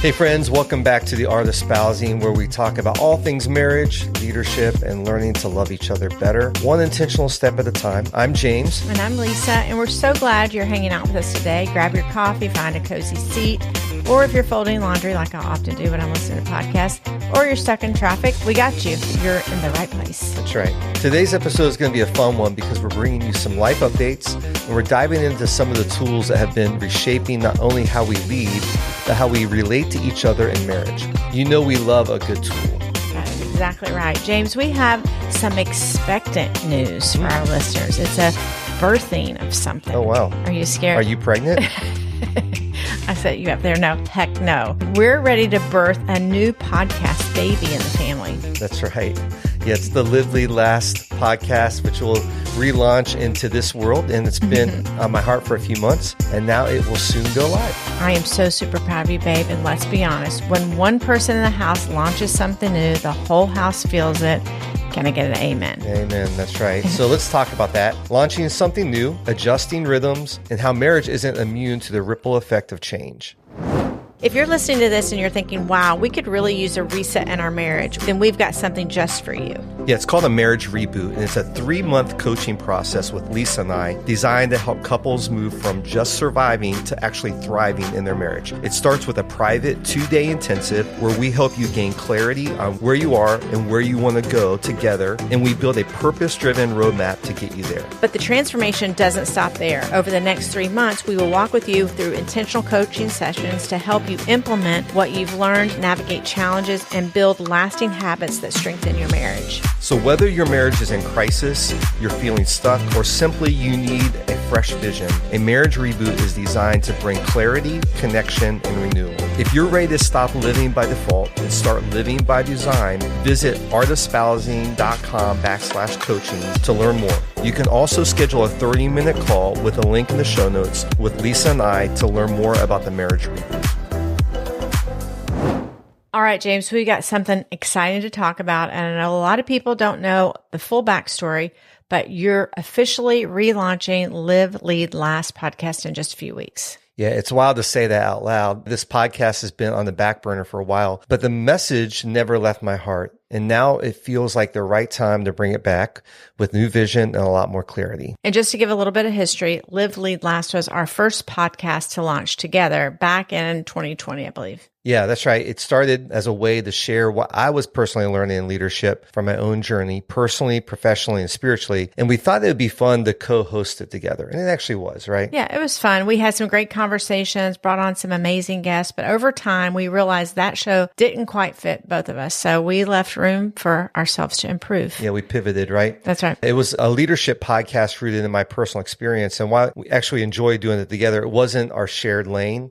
Hey friends, welcome back to the Art of Espousing, where we talk about all things marriage, leadership, and learning to love each other better, one intentional step at a time. I'm James. And I'm Lisa, and we're so glad you're hanging out with us today. Grab your coffee, find a cozy seat, or if you're folding laundry like I often do when I'm listening to podcasts, or you're stuck in traffic, we got you. You're in the right place. That's right. Today's episode is going to be a fun one because we're bringing you some life updates, and we're diving into some of the tools that have been reshaping not only how we lead, but how we relate to each other in marriage. You know we love a good tool. That is exactly right. James, we have some expectant news for our listeners. It's a birthing of something. Oh, wow. Are you scared? Are you pregnant? I set you up there. No, heck no. We're ready to birth a new podcast baby in the family. That's right. Yeah, it's the Live, Lead, Last podcast, which will relaunch into this world. And it's been on my heart for a few months, and now it will soon go live. I am so super proud of you, babe. And let's be honest, when one person in the house launches something new, the whole house feels it. Can I get an amen? Amen. That's right. So let's talk about that. Launching something new, adjusting rhythms, and how marriage isn't immune to the ripple effect of change. If you're listening to this and you're thinking, wow, we could really use a reset in our marriage, then we've got something just for you. Yeah, it's called a marriage reboot, and it's a 3-month coaching process with Lisa and I designed to help couples move from just surviving to actually thriving in their marriage. It starts with a private 2-day intensive where we help you gain clarity on where you are and where you want to go together, and we build a purpose-driven roadmap to get you there. But the transformation doesn't stop there. Over the next 3 months, we will walk with you through intentional coaching sessions to help you implement what you've learned, navigate challenges, and build lasting habits that strengthen your marriage. So whether your marriage is in crisis, you're feeling stuck, or simply you need a fresh vision, a marriage reboot is designed to bring clarity, connection, and renewal. If you're ready to stop living by default and start living by design, visit artespousing.com/coaching to learn more. You can also schedule a 30-minute call with a link in the show notes with Lisa and I to learn more about the marriage reboot. All right, James, we got something exciting to talk about. And I know a lot of people don't know the full backstory, but you're officially relaunching Live, Lead, Last podcast in just a few weeks. Yeah, it's wild to say that out loud. This podcast has been on the back burner for a while, but the message never left my heart. And now it feels like the right time to bring it back with new vision and a lot more clarity. And just to give a little bit of history, Live, Lead, Last was our first podcast to launch together back in 2020, I believe. Yeah, that's right. It started as a way to share what I was personally learning in leadership from my own journey, personally, professionally, and spiritually. And we thought it would be fun to co-host it together. And it actually was, right? Yeah, it was fun. We had some great conversations, brought on some amazing guests. But over time, we realized that show didn't quite fit both of us. So we left room for ourselves to improve. Yeah, we pivoted, right? That's right. It was a leadership podcast rooted in my personal experience. And while we actually enjoyed doing it together, it wasn't our shared lane.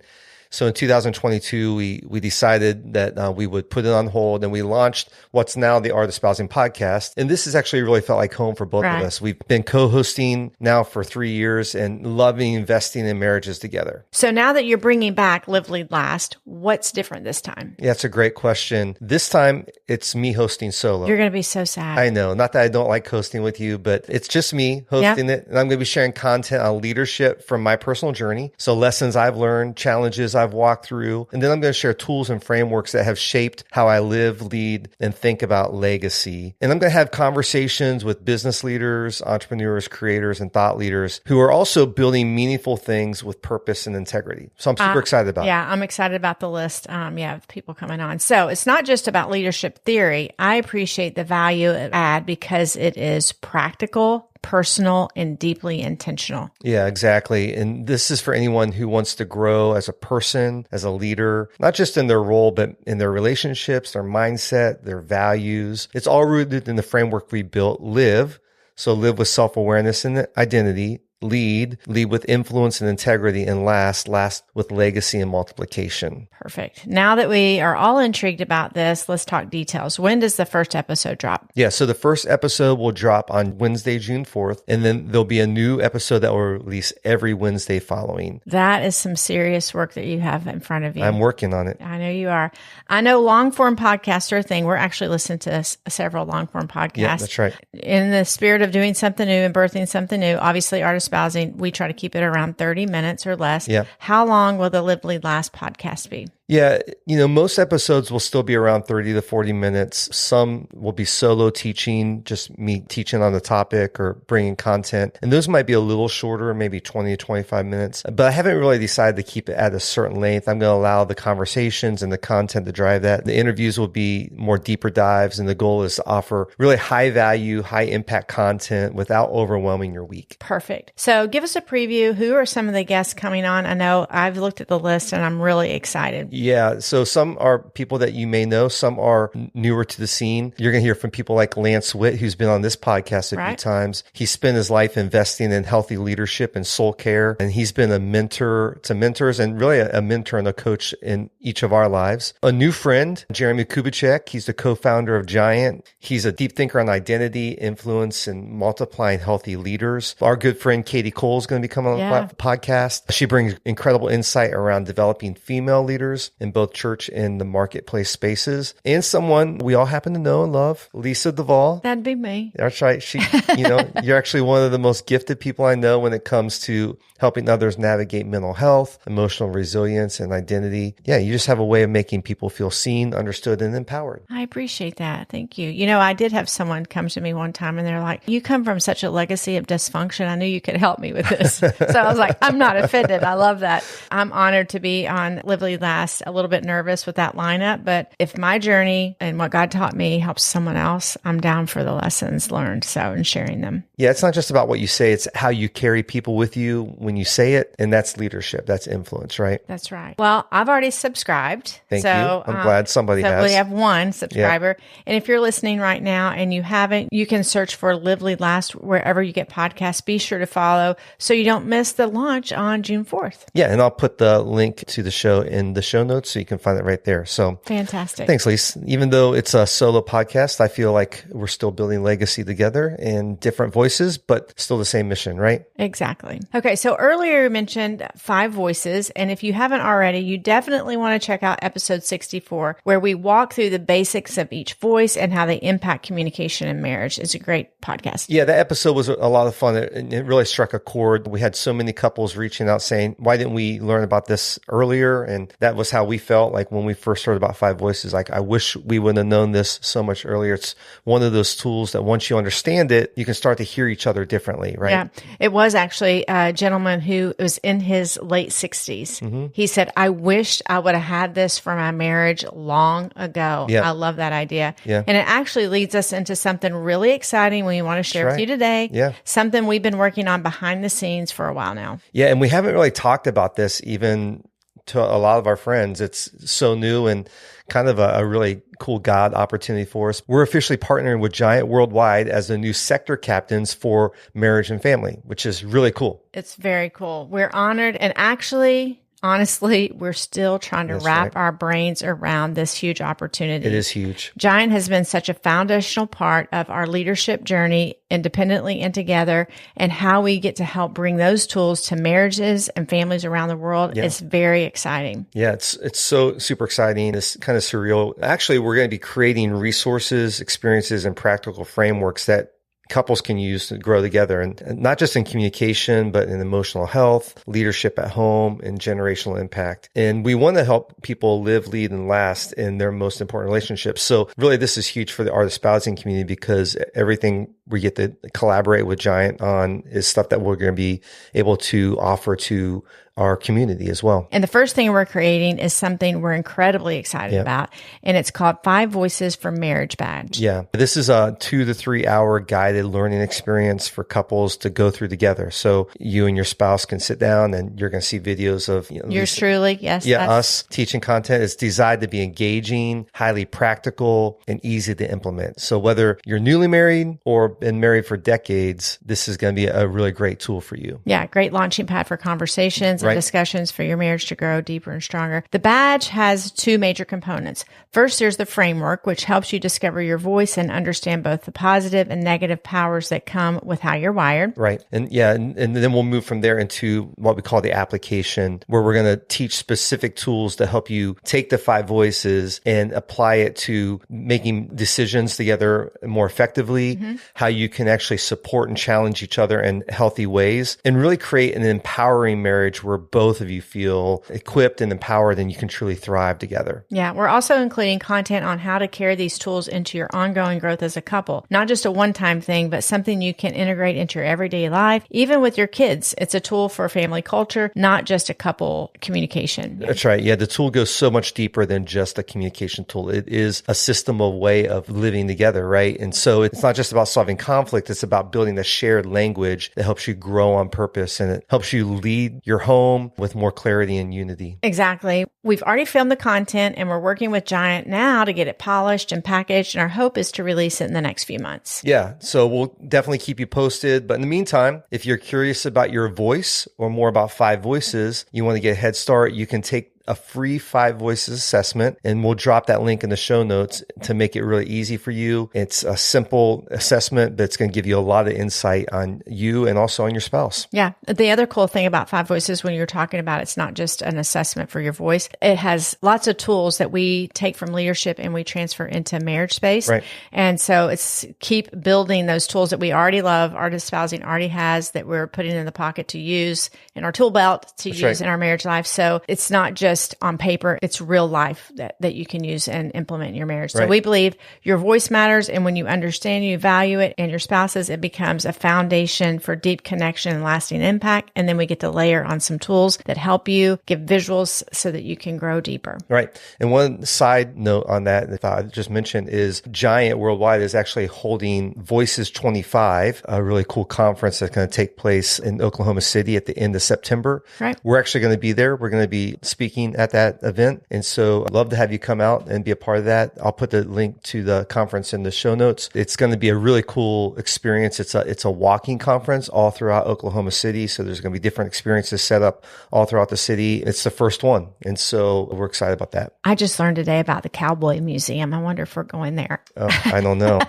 So in 2022, we decided that we would put it on hold, and we launched what's now the Art of Espousing podcast. And this has actually really felt like home for both of us. We've been co-hosting now for 3 years and loving investing in marriages together. So now that you're bringing back Live, Lead, Last, what's different this time? Yeah, it's a great question. This time, it's me hosting solo. You're going to be so sad. I know. Not that I don't like hosting with you, but it's just me hosting it. And I'm going to be sharing content on leadership from my personal journey. So lessons I've learned, challenges I've walked through. And then I'm going to share tools and frameworks that have shaped how I live, lead, and think about legacy. And I'm going to have conversations with business leaders, entrepreneurs, creators, and thought leaders who are also building meaningful things with purpose and integrity. So I'm super excited about it. Yeah, I'm excited about the list. Of people coming on. So it's not just about leadership theory. I appreciate the value it add because it is practical, personal, and deeply intentional. Yeah, exactly. And this is for anyone who wants to grow as a person, as a leader, not just in their role, but in their relationships, their mindset, their values. It's all rooted in the framework we built, Live. So live with self-awareness and identity. Lead with influence and integrity, and last with legacy and multiplication. Perfect. Now that we are all intrigued about this, let's talk details. When does the first episode drop? Yeah, so the first episode will drop on Wednesday, June 4th, and then there'll be a new episode that will release every Wednesday following. That is some serious work that you have in front of you. I'm working on it. I know you are. I know long-form podcasts are a thing. We're actually listening to several long-form podcasts. Yeah, that's right. In the spirit of doing something new and birthing something new, obviously Art of Espousing, we try to keep it around 30 minutes or less. Yep. How long will the Live, Lead, Last podcast be? Yeah, most episodes will still be around 30 to 40 minutes. Some will be solo teaching, just me teaching on the topic or bringing content. And those might be a little shorter, maybe 20 to 25 minutes. But I haven't really decided to keep it at a certain length. I'm going to allow the conversations and the content to drive that. The interviews will be more deeper dives. And the goal is to offer really high value, high impact content without overwhelming your week. Perfect. So give us a preview. Who are some of the guests coming on? I know I've looked at the list and I'm really excited. Yeah. So some are people that you may know. Some are newer to the scene. You're going to hear from people like Lance Witt, who's been on this podcast a few times. He spent his life investing in healthy leadership and soul care. And he's been a mentor to mentors and really a mentor and a coach in each of our lives. A new friend, Jeremy Kubicek. He's the co-founder of Giant. He's a deep thinker on identity, influence, and multiplying healthy leaders. Our good friend, Katie Cole, is going to be coming on the podcast. She brings incredible insight around developing female leaders in both church and the marketplace spaces. And someone we all happen to know and love, Lisa Duvall. That'd be me. That's right. She, you're actually one of the most gifted people I know when it comes to helping others navigate mental health, emotional resilience, and identity. Yeah, you just have a way of making people feel seen, understood, and empowered. I appreciate that. Thank you. I did have someone come to me one time and they're like, you come from such a legacy of dysfunction. I knew you could help me with this. So I was like, I'm not offended. I love that. I'm honored to be on Live Lead Last. A little bit nervous with that lineup, but if my journey and what God taught me helps someone else, I'm down for the lessons learned. And sharing them. Yeah, it's not just about what you say. It's how you carry people with you when you say it. And that's leadership. That's influence, right? That's right. Well, I've already subscribed. Thank you. I'm glad somebody has. We have one subscriber. Yeah. And if you're listening right now and you haven't, you can search for Live Lead Last wherever you get podcasts. Be sure to follow so you don't miss the launch on June 4th. Yeah. And I'll put the link to the show in the show notes so you can find it right there. So fantastic. Thanks, Lise. Even though it's a solo podcast, I feel like we're still building legacy together and different voices, but still the same mission, right? Exactly. Okay. So earlier you mentioned 5 voices. And if you haven't already, you definitely want to check out episode 64, where we walk through the basics of each voice and how they impact communication and marriage. It's a great podcast. Yeah, that episode was a lot of fun. It really struck a chord. We had so many couples reaching out saying, why didn't we learn about this earlier? And that was how we felt like when we first heard about 5 voices. Like, I wish we would have known this so much earlier. It's one of those tools that once you understand it, you can start to hear each other differently, right? Yeah. It was actually a gentleman who was in his late 60s. Mm-hmm. He said, I wished I would have had this for my marriage long ago. Yeah. I love that idea. Yeah. And it actually leads us into something really exciting we want to share with you today. Yeah. Something we've been working on behind the scenes for a while now. Yeah. And we haven't really talked about this even to a lot of our friends. It's so new and kind of a really cool God opportunity for us. We're officially partnering with Giant Worldwide as the new sector captains for marriage and family, which is really cool. It's very cool. We're honored. And actually, honestly, we're still trying to wrap our brains around this huge opportunity. It is huge. Giant has been such a foundational part of our leadership journey, independently and together, and how we get to help bring those tools to marriages and families around the world. It's very exciting. Yeah, it's so super exciting. It's kind of surreal. Actually, we're going to be creating resources, experiences, and practical frameworks that couples can use to grow together, and not just in communication, but in emotional health, leadership at home, and generational impact. And we want to help people live, lead, and last in their most important relationships. So really, this is huge for the art espousing community because everything we get to collaborate with Giant on is stuff that we're going to be able to offer to our community as well. And the first thing we're creating is something we're incredibly excited about, and it's called 5 Voices for Marriage Badge. Yeah. This is a 2 to 3 hour guided learning experience for couples to go through together. So you and your spouse can sit down and you're going to see videos of yours truly. Yes. Yeah. Us teaching content. It's designed to be engaging, highly practical, and easy to implement. So whether you're newly married or been married for decades, this is going to be a really great tool for you. Yeah. Great launching pad for conversations and discussions for your marriage to grow deeper and stronger. The badge has 2 major components. First, there's the framework, which helps you discover your voice and understand both the positive and negative powers that come with how you're wired. Right. And and then we'll move from there into what we call the application, where we're going to teach specific tools to help you take the 5 voices and apply it to making decisions together more effectively, how how you can actually support and challenge each other in healthy ways and really create an empowering marriage where both of you feel equipped and empowered and you can truly thrive together. Yeah, we're also including content on how to carry these tools into your ongoing growth as a couple. Not just a one-time thing, but something you can integrate into your everyday life, even with your kids. It's a tool for family culture, not just a couple communication. That's right. Yeah, the tool goes so much deeper than just a communication tool. It is a system of way of living together, right? And so it's not just about solving conflict. It's about building a shared language that helps you grow on purpose and it helps you lead your home with more clarity and unity. Exactly. We've already filmed the content and we're working with Giant now to get it polished and packaged. And our hope is to release it in the next few months. Yeah. So we'll definitely keep you posted. But in the meantime, if you're curious about your voice or more about 5 voices, you want to get a head start, you can take a free 5 voices assessment, and we'll drop that link in the show notes to make it really easy for you. It's a simple assessment that's going to give you a lot of insight on you and also on your spouse. Yeah. The other cool thing about 5 voices, when you're talking about it's not just an assessment for your voice, it has lots of tools that we take from leadership and we transfer into marriage space. Right. And so it's keep building those tools that we already love, Art of Espousing already has, that we're putting in the pocket to use in our tool belt to That's use right. in our marriage life. So it's not just on paper, it's real life that you can use and implement in your marriage. So Right. we believe your voice matters. And when you understand, you value it and your spouse's, it becomes a foundation for deep connection and lasting impact. And then we get to layer on some tools that help you give visuals so that you can grow deeper. Right. And one side note on that I just mentioned is Giant Worldwide is actually holding Voices 25, a really cool conference that's going to take place in Oklahoma City at the end of September. Right. We're actually going to be there. We're going to be speaking at that event. And so I'd love to have you come out and be a part of that. I'll put the link to the conference in the show notes. It's going to be a really cool experience. It's a walking conference all throughout Oklahoma City. So there's going to be different experiences set up all throughout the city. It's the first one. And so we're excited about that. I just learned today about the Cowboy Museum. I wonder if we're going there. Oh, I don't know.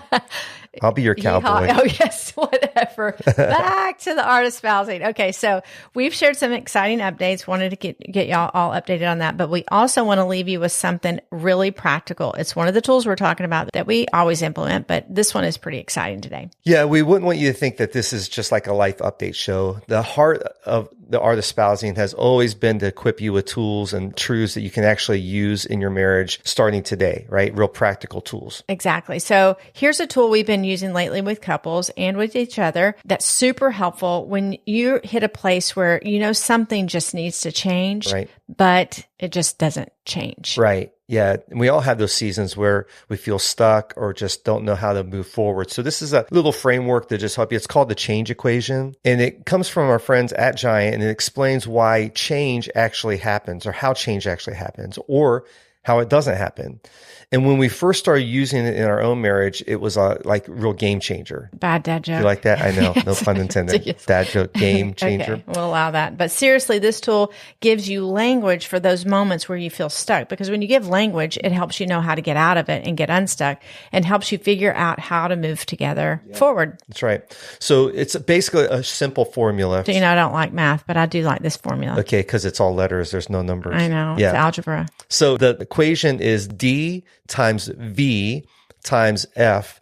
I'll be your cowboy. Oh, yes, whatever. Back to the Art of Espousing. Okay, so we've shared some exciting updates. Wanted to get y'all all updated on that, but we also want to leave you with something really practical. It's one of the tools we're talking about that we always implement, but this one is pretty exciting today. Yeah, we wouldn't want you to think that this is just like a life update show. The heart of the Art of Espousing has always been to equip you with tools and truths that you can actually use in your marriage starting today, right? Real practical tools. Exactly. So here's a tool we've been using lately with couples and with each other that's super helpful when you hit a place where you know something just needs to change, right, but it just doesn't change. Right. Yeah. And we all have those seasons where we feel stuck or just don't know how to move forward. So this is a little framework that just help you. It's called the change equation. And it comes from our friends at Giant, and it explains why change actually happens or how change actually happens or how it doesn't happen. And when we first started using it in our own marriage, it was a real game changer. Bad dad joke. You like that? I know. No pun intended. Yes. Dad joke, game changer. Okay, we'll allow that. But seriously, this tool gives you language for those moments where you feel stuck. Because when you give language, it helps you know how to get out of it and get unstuck and helps you figure out how to move together forward. That's right. So it's basically a simple formula. So, I don't like math, but I do like this formula. Okay, because it's all letters. There's no numbers. I know. Yeah. It's algebra. So the equation is D times V times F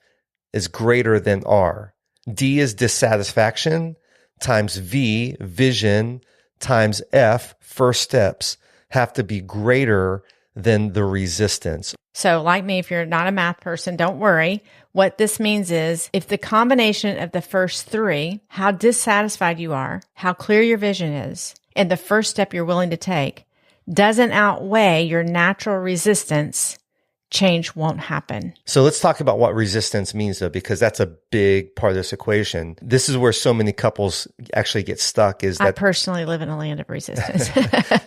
is greater than R. D is dissatisfaction times V, vision, times F, first steps, have to be greater than the resistance. So like me, if you're not a math person, don't worry. What this means is if the combination of the first 3, how dissatisfied you are, how clear your vision is, and the first step you're willing to take doesn't outweigh your natural resistance, change won't happen. So let's talk about what resistance means, though, because that's a big part of this equation. This is where so many couples actually get stuck, is that I personally live in a land of resistance.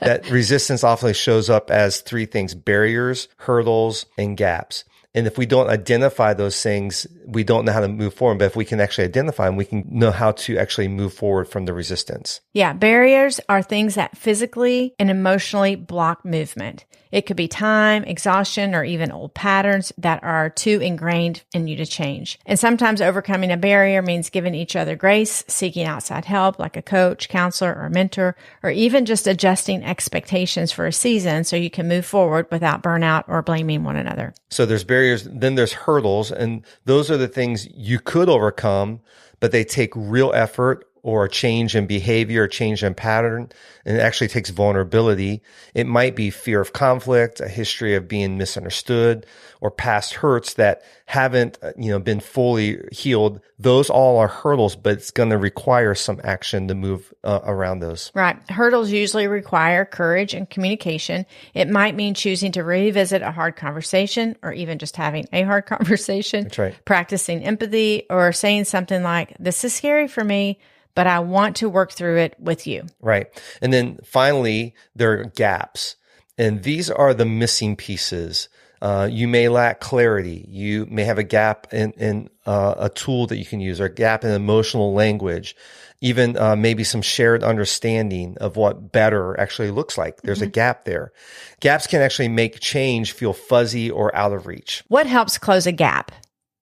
that resistance often shows up as 3 things: barriers, hurdles, and gaps. And if we don't identify those things, we don't know how to move forward. But if we can actually identify them, we can know how to actually move forward from the resistance. Yeah, barriers are things that physically and emotionally block movement. It could be time, exhaustion, or even old patterns that are too ingrained in you to change. And sometimes overcoming a barrier means giving each other grace, seeking outside help like a coach, counselor, or mentor, or even just adjusting expectations for a season so you can move forward without burnout or blaming one another. So there's barriers barriers. Then there's hurdles. And those are the things you could overcome, but they take real effort or a change in behavior, a change in pattern. And it actually takes vulnerability. It might be fear of conflict, a history of being misunderstood, or past hurts that haven't, been fully healed. Those all are hurdles, but it's going to require some action to move around those. Right. Hurdles usually require courage and communication. It might mean choosing to revisit a hard conversation, or even just having a hard conversation. That's right. Practicing empathy, or saying something like, "This is scary for me, but I want to work through it with you." Right. And then finally, there are gaps. And these are the missing pieces. You may lack clarity. You may have a gap in a tool that you can use, or a gap in emotional language, even maybe some shared understanding of what better actually looks like. There's a gap there. Gaps can actually make change feel fuzzy or out of reach. What helps close a gap?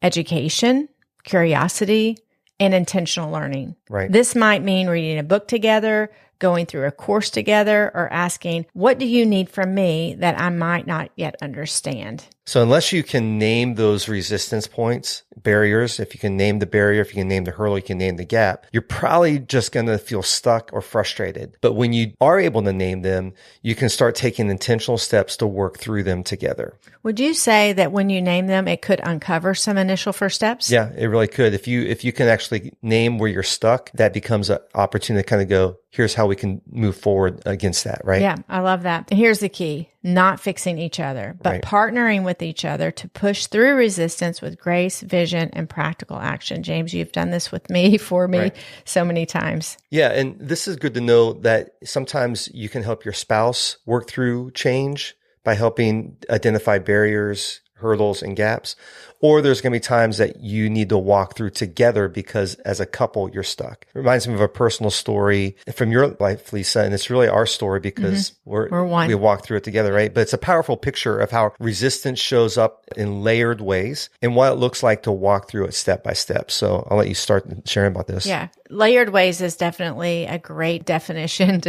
Education, curiosity, and intentional learning. Right. This might mean reading a book together, going through a course together, or asking, "What do you need from me that I might not yet understand?" So unless you can name those resistance points, barriers, if you can name the barrier, if you can name the hurdle, you can name the gap, you're probably just going to feel stuck or frustrated. But when you are able to name them, you can start taking intentional steps to work through them together. Would you say that when you name them, it could uncover some initial first steps? Yeah, it really could. If you can actually name where you're stuck, that becomes an opportunity to kind of go, here's how we can move forward against that, right? Yeah, I love that. Here's the key: not fixing each other, but partnering with each other to push through resistance with grace, vision, and practical action. James, you've done this with me, for me, so many times. Yeah, and this is good to know that sometimes you can help your spouse work through change by helping identify barriers, hurdles, and gaps. Or there's going to be times that you need to walk through together because as a couple, you're stuck. It reminds me of a personal story from your life, Lisa, and it's really our story because we're one. We walk through it together, right? But it's a powerful picture of how resistance shows up in layered ways and what it looks like to walk through it step by step. So I'll let you start sharing about this. Yeah. Layered ways is definitely a great definition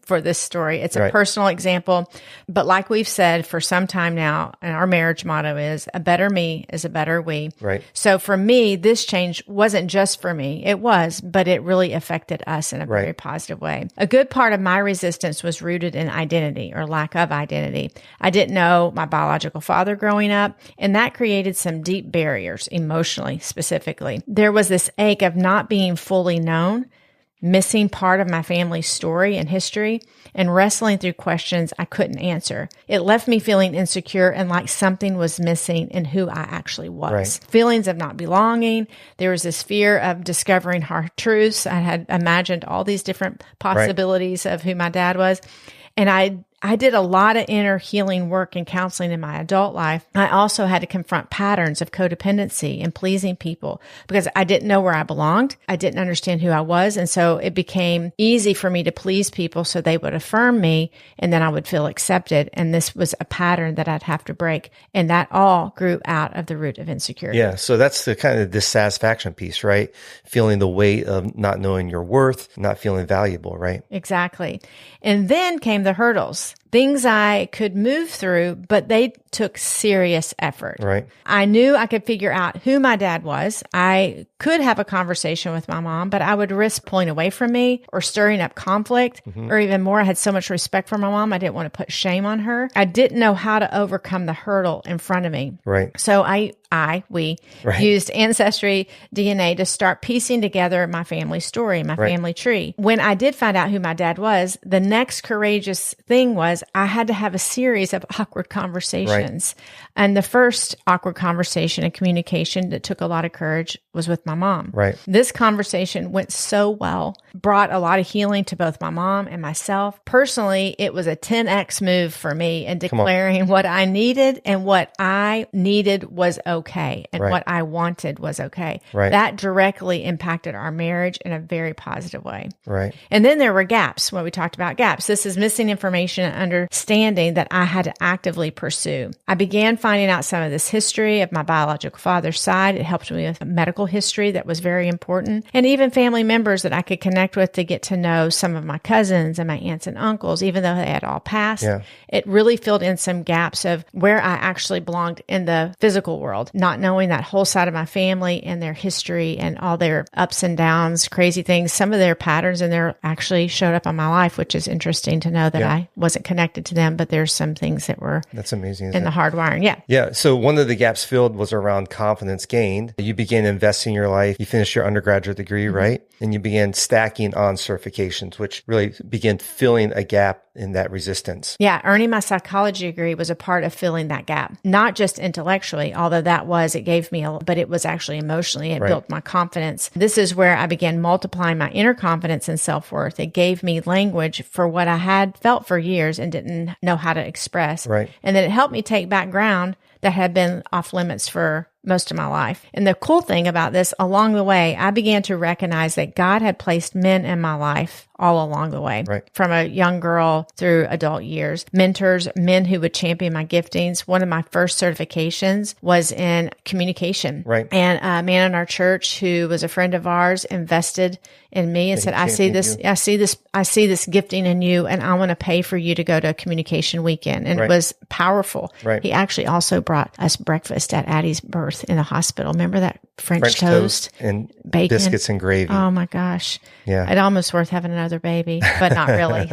for this story. It's a personal example, but like we've said for some time now, and our marriage motto is, "A better me is a better we." Right. So for me, this change wasn't just for me. It was, but it really affected us in a very positive way. A good part of my resistance was rooted in identity, or lack of identity. I didn't know my biological father growing up, and that created some deep barriers, emotionally, specifically. There was this ache of not being fully known, missing part of my family's story and history, and wrestling through questions I couldn't answer. It left me feeling insecure and like something was missing in who I actually was. Right. Feelings of not belonging. There was this fear of discovering hard truths. I had imagined all these different possibilities of who my dad was. And I did a lot of inner healing work and counseling in my adult life. I also had to confront patterns of codependency and pleasing people because I didn't know where I belonged. I didn't understand who I was. And so it became easy for me to please people so they would affirm me and then I would feel accepted. And this was a pattern that I'd have to break. And that all grew out of the root of insecurity. Yeah. So that's the kind of dissatisfaction piece, right? Feeling the weight of not knowing your worth, not feeling valuable, right? Exactly. And then came the hurdles. Things I could move through, but they took serious effort. Right. I knew I could figure out who my dad was. I could have a conversation with my mom, but I would risk pulling away from me or stirring up conflict, or even more. I had so much respect for my mom. I didn't want to put shame on her. I didn't know how to overcome the hurdle in front of me. Right. So we used Ancestry DNA to start piecing together my family story, my family tree. When I did find out who my dad was, the next courageous thing was I had to have a series of awkward conversations. And the first awkward conversation and communication that took a lot of courage was with my mom. Right. This conversation went so well, brought a lot of healing to both my mom and myself. Personally, it was a 10x move for me in declaring what I needed, and what I needed was okay, and what I wanted was okay. Right. That directly impacted our marriage in a very positive way. Right. And then there were gaps when we talked about gaps. This is missing information and understanding that I had to actively pursue. I began finding out some of this history of my biological father's side. It helped me with medical history that was very important, and even family members that I could connect with to get to know some of my cousins and my aunts and uncles, even though they had all passed. Yeah. It really filled in some gaps of where I actually belonged in the physical world, not knowing that whole side of my family and their history and all their ups and downs, crazy things. Some of their patterns in there actually showed up on my life, which is interesting to know that I wasn't connected to them, but there's some things that were that's amazing in the hardwiring. Yeah. Yeah. So one of the gaps filled was around confidence gained. You began investing in your life. You finished your undergraduate degree, right? And you began stacking on certifications, which really began filling a gap in that resistance. Yeah. Earning my psychology degree was a part of filling that gap, not just intellectually, although it gave me but it was actually emotionally. It built my confidence. This is where I began multiplying my inner confidence and self-worth. It gave me language for what I had felt for years and didn't know how to express. Right. And then it helped me take back ground that had been off limits for most of my life. And the cool thing about this, along the way, I began to recognize that God had placed men in my life all along the way, from a young girl through adult years, mentors, men who would champion my giftings. One of my first certifications was in communication. Right. And a man in our church who was a friend of ours invested in me and said, I see this gifting in you, and I want to pay for you to go to a communication weekend. And it was powerful. Right. He actually also brought us breakfast at Addie's birth in the hospital. Remember that French toast and bacon, biscuits and gravy. Oh my gosh. Yeah. It's almost worth having another baby, but not really.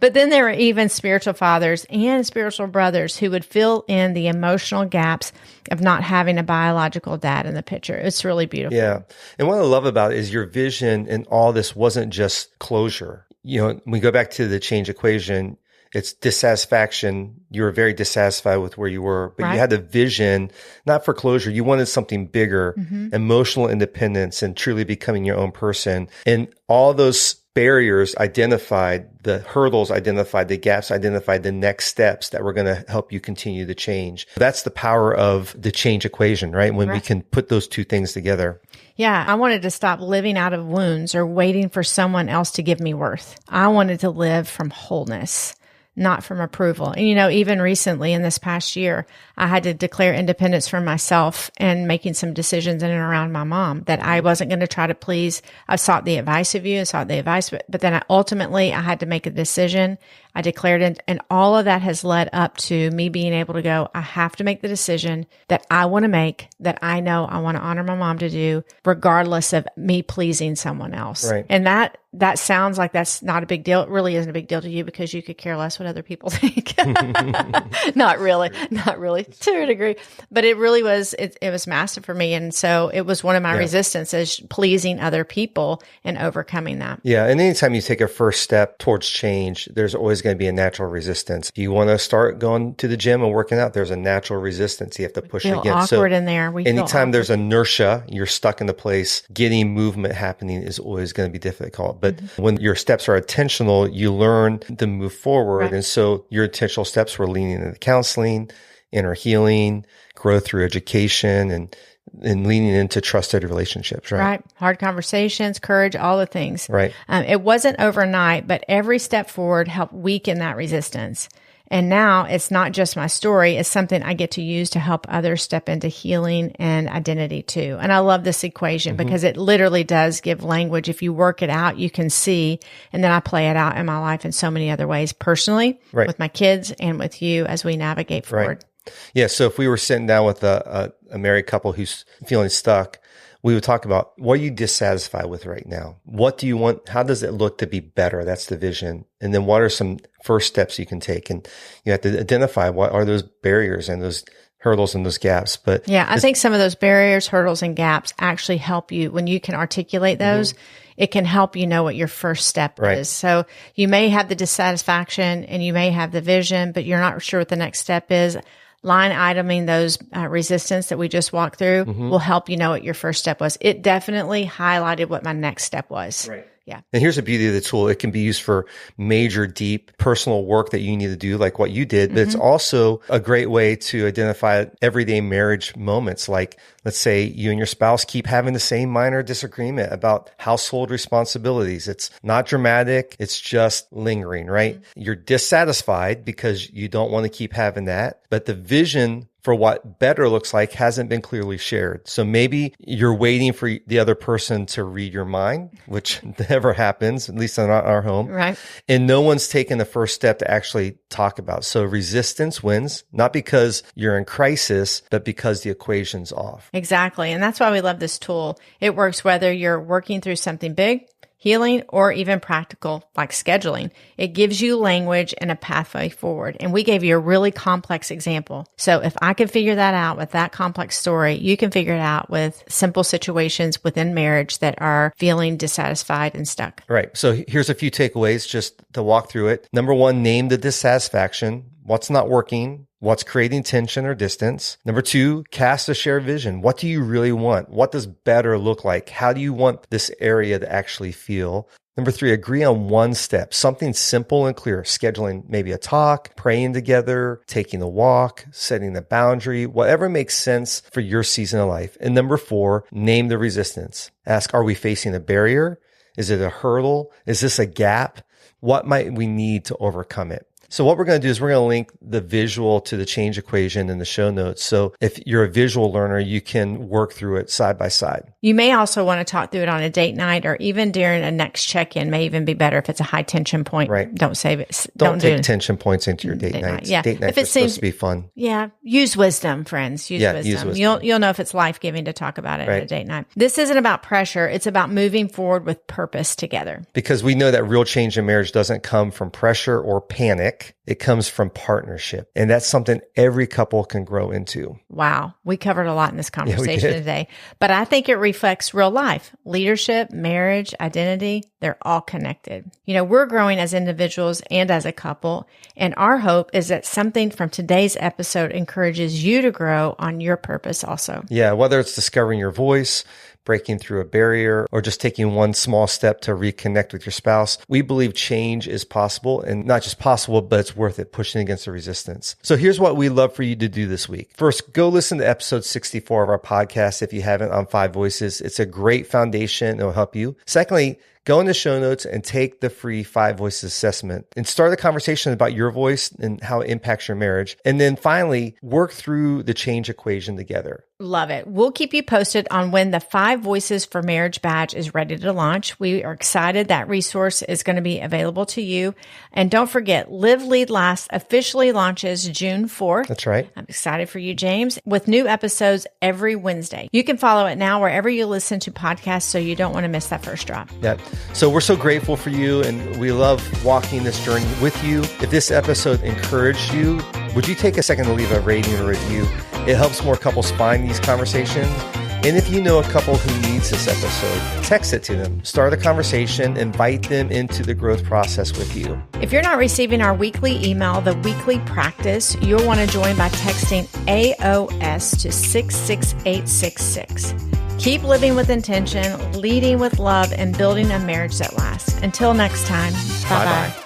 But then there were even spiritual fathers and spiritual brothers who would fill in the emotional gaps of not having a biological dad in the picture. It's really beautiful. Yeah. And what I love about it is your vision in all this wasn't just closure. You know, when we go back to the change equation, it's dissatisfaction. You were very dissatisfied with where you were, but you had the vision, not for closure. You wanted something bigger, emotional independence, and truly becoming your own person. And all those barriers identified, the hurdles identified, the gaps identified, the next steps that were going to help you continue to change. That's the power of the change equation, right? When we can put those two things together. Yeah, I wanted to stop living out of wounds or waiting for someone else to give me worth. I wanted to live from wholeness, not from approval. And, you know, even recently in this past year, I had to declare independence for myself and making some decisions in and around my mom that I wasn't going to try to please. I sought the advice of you, but then ultimately I had to make a decision. I declared it, and all of that has led up to me being able to go, I have to make the decision that I want to make, that I know I want to honor my mom to do, regardless of me pleasing someone else. Right. And that sounds like that's not a big deal. It really isn't a big deal to you because you could care less what other people think. Not really, to a degree, but it really was, it was massive for me. And so it was one of my resistances, pleasing other people and overcoming that. Yeah. And anytime you take a first step towards change, there's always going to be a natural resistance. If you want to start going to the gym and working out, there's a natural resistance. You have to push against. Awkward in there. Anytime there's inertia, you're stuck in the place, getting movement happening is always going to be difficult. But when your steps are intentional, you learn to move forward. Right. And so your intentional steps were leaning into counseling, inner healing, growth through education, and leaning into trusted relationships, right? Right. Hard conversations, courage, all the things. Right. It wasn't overnight, but every step forward helped weaken that resistance. And now it's not just my story. It's something I get to use to help others step into healing and identity too. And I love this equation because it literally does give language. If you work it out, you can see. And then I play it out in my life in so many other ways, personally, with my kids and with you as we navigate forward. Right. Yeah. So if we were sitting down with a married couple who's feeling stuck, we would talk about, what are you dissatisfied with right now? What do you want? How does it look to be better? That's the vision. And then what are some first steps you can take? And you have to identify what are those barriers and those hurdles and those gaps. But yeah, I think some of those barriers, hurdles, and gaps actually help you when you can articulate those. It can help you know what your first step is. So you may have the dissatisfaction and you may have the vision, but you're not sure what the next step is. Line iteming those resistance that we just walked through will help you know what your first step was. It definitely highlighted what my next step was. Right. Yeah. And here's the beauty of the tool. It can be used for major, deep personal work that you need to do, like what you did, but it's also a great way to identify everyday marriage moments. Like, let's say you and your spouse keep having the same minor disagreement about household responsibilities. It's not dramatic. It's just lingering, right? You're dissatisfied because you don't want to keep having that, but the vision for what better looks like hasn't been clearly shared. So maybe you're waiting for the other person to read your mind, which never happens, at least in our home. Right. And no one's taken the first step to actually talk about. So resistance wins, not because you're in crisis, but because the equation's off. Exactly. And that's why we love this tool. It works whether you're working through something big, healing, or even practical like scheduling. It gives you language and a pathway forward. And we gave you a really complex example. So if I could figure that out with that complex story, you can figure it out with simple situations within marriage that are feeling dissatisfied and stuck. Right. So here's a few takeaways just to walk through it. Number one, name the dissatisfaction. What's not working? What's creating tension or distance? Number two, cast a shared vision. What do you really want? What does better look like? How do you want this area to actually feel? Number three, agree on one step, something simple and clear, scheduling maybe a talk, praying together, taking a walk, setting a boundary, whatever makes sense for your season of life. And number four, name the resistance. Ask, are we facing a barrier? Is it a hurdle? Is this a gap? What might we need to overcome it? So what we're going to do is we're going to link the visual to the change equation in the show notes. So if you're a visual learner, you can work through it side by side. You may also want to talk through it on a date night or even during a next check-in. May even be better if it's a high tension point. Right. Don't save it. Don't take tension points into your date nights. Yeah. Date nights are supposed to be fun. Yeah. Use wisdom, friends. Use wisdom. You'll know if it's life-giving to talk about it at a date night. This isn't about pressure. It's about moving forward with purpose together. Because we know that real change in marriage doesn't come from pressure or panic. It comes from partnership. And that's something every couple can grow into. Wow. We covered a lot in this conversation today, but I think it reflects real life, leadership, marriage, identity. They're all connected. You know, we're growing as individuals and as a couple. And our hope is that something from today's episode encourages you to grow on your purpose also. Yeah. Whether it's discovering your voice, breaking through a barrier, or just taking one small step to reconnect with your spouse, we believe change is possible, and not just possible, but it's worth it, pushing against the resistance. So here's what we'd love for you to do this week. First, go listen to episode 64 of our podcast if you haven't, on 5 Voices. It's a great foundation. It'll help you. Secondly, go in the show notes and take the free 5 Voices assessment and start a conversation about your voice and how it impacts your marriage. And then finally, work through the change equation together. Love it. We'll keep you posted on when the 5 Voices for Marriage badge is ready to launch. We are excited that resource is going to be available to you. And don't forget, Live, Lead, Last officially launches June 4th. That's right. I'm excited for you, James, with new episodes every Wednesday. You can follow it now wherever you listen to podcasts so you don't want to miss that first drop. Yeah. So we're so grateful for you, and we love walking this journey with you. If this episode encouraged you, would you take a second to leave a rating or review? It helps more couples find these conversations. And if you know a couple who needs this episode, text it to them. Start a conversation. Invite them into the growth process with you. If you're not receiving our weekly email, The Weekly Practice, you'll want to join by texting AOS to 66866. Keep living with intention, leading with love, and building a marriage that lasts. Until next time, bye-bye.